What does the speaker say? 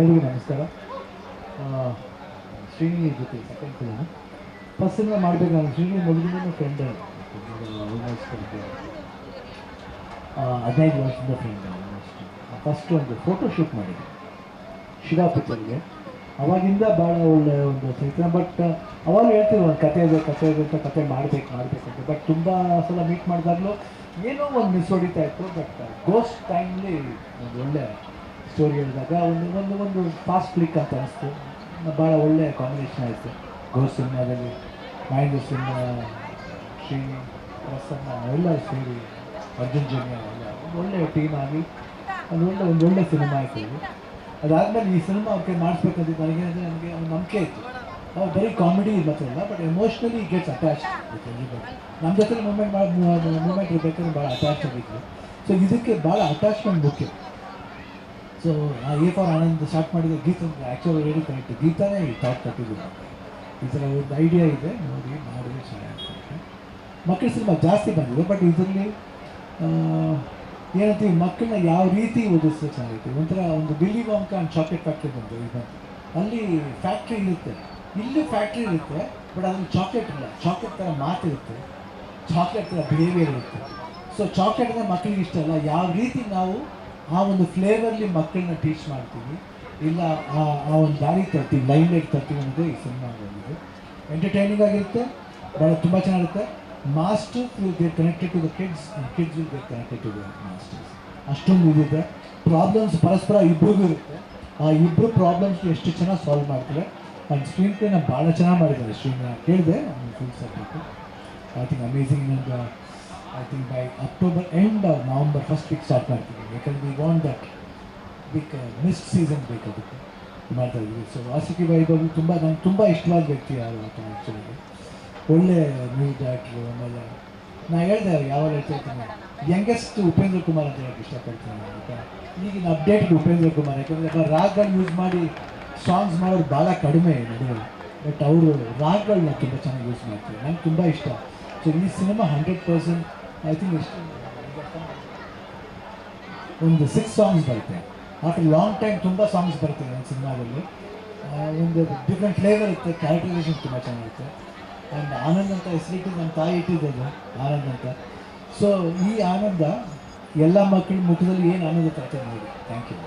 ಎಲ್ರಿಗೂ ನಮಸ್ಕಾರ. ಶ್ರೀನಿ ಜೊತೆ ಸೆಕೆಂಡ್ ಫಿಲ್ಮ್ ಫಸ್ಟ್ ಸಿನಿಮಾ ಮಾಡಬೇಕು. ನಾನು ಶ್ರೀನಿ ಮೊದಲಿಂದ ಫ್ರೆಂಡ್, ಆಲ್ಮೋಸ್ಟ್ ಒಂದು 15 ವರ್ಷದಿಂದ ಫ್ರೆಂಡ್. ಆಲ್ಮೋಸ್ಟ್ ಫಸ್ಟ್ ಒಂದು ಫೋಟೋ ಶೂಟ್ ಮಾಡಿದ್ದೆ ಶಿರಾ ಪಿಕ್ಚರ್ಗೆ. ಅವಾಗಿಂದ ಭಾಳ ಒಳ್ಳೆ ಒಂದು ಚೈತ್ರ. ಬಟ್ ಅವಾಗ ಹೇಳ್ತೀವಿ ಒಂದು ಕತೆ ಇದೆ ಅಂತ, ಕತೆ ಮಾಡಬೇಕು ಅಂತ. ಬಟ್ ತುಂಬ ಸಲ ಮೀಟ್ ಮಾಡಿದಾಗಲೂ ಏನೋ ಒಂದು ಮಿಸ್ ಹೊಡಿತಾ ಇತ್ತು. ಬಟ್ ಗೋಸ್ಟ್ ಟೈಮ್ಲಿ ಒಂದು ಒಳ್ಳೆ ಸ್ಟೋರಿ ಹೇಳಿದಾಗ ಒಂದು ಫಾಸ್ಟ್ ಕ್ಲಿಕ್ ಅಂತ ಅನಿಸ್ತು. ಭಾಳ ಒಳ್ಳೆಯ ಕಾಂಬಿನೇಷನ್ ಆಯಿತು ಗೋಸ್ಟ್ ಸಿನಿಮಾದಲ್ಲಿ. ಮಹೇಂದ್ರ ಸಿಂಹ, ಶ್ರೀ ಪ್ರಸನ್ನ ಎಲ್ಲ ಸೇರಿ, ಅರ್ಜುನ್ ಜನ್ಯ ಎಲ್ಲ ಒಂದು ಒಳ್ಳೆಯ ಟೀಮ್ ಆಗಿ ಒಂದು ಒಳ್ಳೆ ಸಿನಿಮಾ ಆಯಿತು ಇದು. ಅದಾದಮೇಲೆ ಈ ಸಿನಿಮಾ ಅವ್ರಿಗೆ ಮಾಡಿಸ್ಬೇಕಂತಿದ್ದು ನನಗೆ ಒಂದು ನಂಬಿಕೆ ಇತ್ತು. ಅವ್ರು ಬರೀ ಕಾಮಿಡಿ ಮಾತ್ರ ಇಲ್ಲ, but emotionally gets attach with everybody. ನಮ್ಮ ಜೊತೆ ಮೂಮೆಂಟ್ ಇರಬೇಕಾದ್ರೆ ಭಾಳ ಅಟ್ಯಾಚ್ ಆಗಿತ್ತು. ಸೊ ಇದಕ್ಕೆ ಭಾಳ ಅಟ್ಯಾಚ್ಮೆಂಟ್ ಮುಖ್ಯ. So A for Anand start ಮಾಡಿದ ಗೀತ ಆ್ಯಕ್ಚುಲಿ ಹೇಳಿ ಕರೆಕ್ಟ್, ಗೀತಾನೇ ಥಾಟ್ ಕಟ್ಟಿದ್ದು. ಈ ಥರ ಒಂದು ಐಡಿಯಾ ಇದೆ, ನೋಡಿ ಮಾಡಿದ್ರೆ ಚೆನ್ನಾಗಿರ್ತದೆ. ಮಕ್ಕಳ ಸಿನಿಮಾ ಜಾಸ್ತಿ ಬಂದಿದೆ, ಬಟ್ ಇದರಲ್ಲಿ ಏನಂತೀವಿ, ಮಕ್ಕಳನ್ನ ಯಾವ ರೀತಿ ಓದಿಸಿದ್ರೆ ಚೆನ್ನಾಗಿತ್ತು. ಒಂಥರ ಒಂದು ಬಿಲ್ಲಿ ವಾಂಕ ಅಂಡ್ ಚಾಕ್ಲೇಟ್ ಫ್ಯಾಕ್ಟ್ರಿ ಬಂತು. ಈಗ ಅಲ್ಲಿ ಫ್ಯಾಕ್ಟ್ರಿ ಇರುತ್ತೆ, ಇಲ್ಲಿ ಫ್ಯಾಕ್ಟ್ರಿ ಇರುತ್ತೆ, ಬಟ್ ಅದ್ರಲ್ಲಿ ಚಾಕ್ಲೇಟ್ ಇಲ್ಲ. ಚಾಕ್ಲೇಟ್ ಥರ ಮಾತಿರುತ್ತೆ, ಚಾಕ್ಲೇಟ್ ಥರ ಬಿಹೇವಿಯರ್ ಇರುತ್ತೆ. ಸೊ ಚಾಕ್ಲೇಟ್ ಅಂದರೆ ಮಕ್ಕಳಿಗೆ ಇಷ್ಟ ಅಲ್ಲ. ಯಾವ ರೀತಿ ನಾವು ಆ ಒಂದು ಫ್ಲೇವರ್ಲಿ ಮಕ್ಕಳನ್ನ ಟೀಚ್ ಮಾಡ್ತೀವಿ, ಇಲ್ಲ ಆ ಒಂದು ದಾರಿ ತರ್ತೀವಿ, ಲೈನ್ ಲೈಟ್ ತರ್ತೀವಿ ಅನ್ನೋದು ಈ ಸಿನಿಮಾ ಬಂದಿದೆ. ಎಂಟರ್ಟೈನಿಂಗ್ ಆಗಿರುತ್ತೆ, ಭಾಳ ತುಂಬ ಚೆನ್ನಾಗಿರುತ್ತೆ. Master will get connected to the kids and kids will get connected to the masters. ಅಷ್ಟೊಂದು ಇದಿದೆ. ಪ್ರಾಬ್ಲಮ್ಸ್ ಪರಸ್ಪರ ಇಬ್ಬರಿಗೂ ಇರುತ್ತೆ. ಆ ಇಬ್ಬರು ಪ್ರಾಬ್ಲಮ್ಸ್ ಎಷ್ಟು ಚೆನ್ನಾಗಿ ಸಾಲ್ವ್ ಮಾಡ್ತಾರೆ. ಆ್ಯಂಡ್ ಸ್ಕ್ರೀನ್ ಪ್ಲೇನ ಭಾಳ ಚೆನ್ನಾಗಿ ಮಾಡಿದ್ದಾರೆ. ಶ್ರೀನ ಕೇಳಿದೆ full subject. I think amazing. ನಂಗೆ I think by October end November first week start ಮಾಡ್ತೀವಿ. ಯಾಕಂದರೆ we want that big mist season ಬೇಕು, ಅದಕ್ಕೆ ಮಾಡ್ತಾ ಇದ್ವಿ. ಸೊ ವಾಸುಕಿ ವೈಭವ್ ನನಗೆ ತುಂಬ ಇಷ್ಟವಾದ ವ್ಯಕ್ತಿ ಯಾರು ಆತ ಆ್ಯಕ್ಚುಲಿ. ಒಳ್ಳೆ ನ್ಯೂಸ್ ಡೈರೆಕ್ಟ್ರು. ಆಮೇಲೆ ನಾನು ಹೇಳಿದೆ ಯಾವಾಗ ಹೇಳ್ತಾಯಿದ್ದೀನಿ, ಯಂಗೆಸ್ಟ್ ಉಪೇಂದ್ರ ಕುಮಾರ್ ಅಂತ ಹೇಳಕ್ಕೆ ಇಷ್ಟಪಡ್ತೀನಿ ಅಂತ. ಈಗಿನ ಅಪ್ಡೇಟೆಡ್ ಉಪೇಂದ್ರ ಕುಮಾರ್, ಯಾಕಂದರೆ ರಾಗ್ಗಳನ್ನ ಯೂಸ್ ಮಾಡಿ ಸಾಂಗ್ಸ್ ಮಾಡೋರು ಭಾಳ ಕಡಿಮೆ ನಡುವೆ. ಬಟ್ ಅವರು ರಾಗ್ಗಳನ್ನ ತುಂಬ ಚೆನ್ನಾಗಿ ಯೂಸ್ ಮಾಡ್ತಾರೆ, ನಂಗೆ ತುಂಬ ಇಷ್ಟ. ಸೊ ಈ ಸಿನಿಮಾ 100% ಐ ಥಿಂಕ್ ಎಷ್ಟು ಒಂದು 6 ಸಾಂಗ್ಸ್ ಬರುತ್ತೆ. ಆಫ್ಟರ್ ಲಾಂಗ್ ಟೈಮ್ ತುಂಬ ಸಾಂಗ್ಸ್ ಬರ್ತದೆ ನನ್ನ ಸಿನಿಮಾದಲ್ಲಿ. ಒಂದು ಡಿಫ್ರೆಂಟ್ ಫ್ಲೇವರ್ ಇರುತ್ತೆ, ಕ್ಯಾರೆಕ್ಟರೈಸೇಷನ್ ತುಂಬ ಚೆನ್ನಾಗಿರುತ್ತೆ. ಆ್ಯಂಡ್ ಆನಂದ್ ಅಂತ ಹೆಸರಿಟ್ಟು ನನ್ನ ತಾಯಿ ಇಟ್ಟಿದ್ದದು ಆನಂದ್ ಅಂತ. ಸೊ ಈ ಆನಂದ ಎಲ್ಲ ಮಕ್ಕಳ ಮುಖದಲ್ಲಿ ಏನು ಆನಂದ ತರ್ತದೆ ನೋಡಿ. Thank you.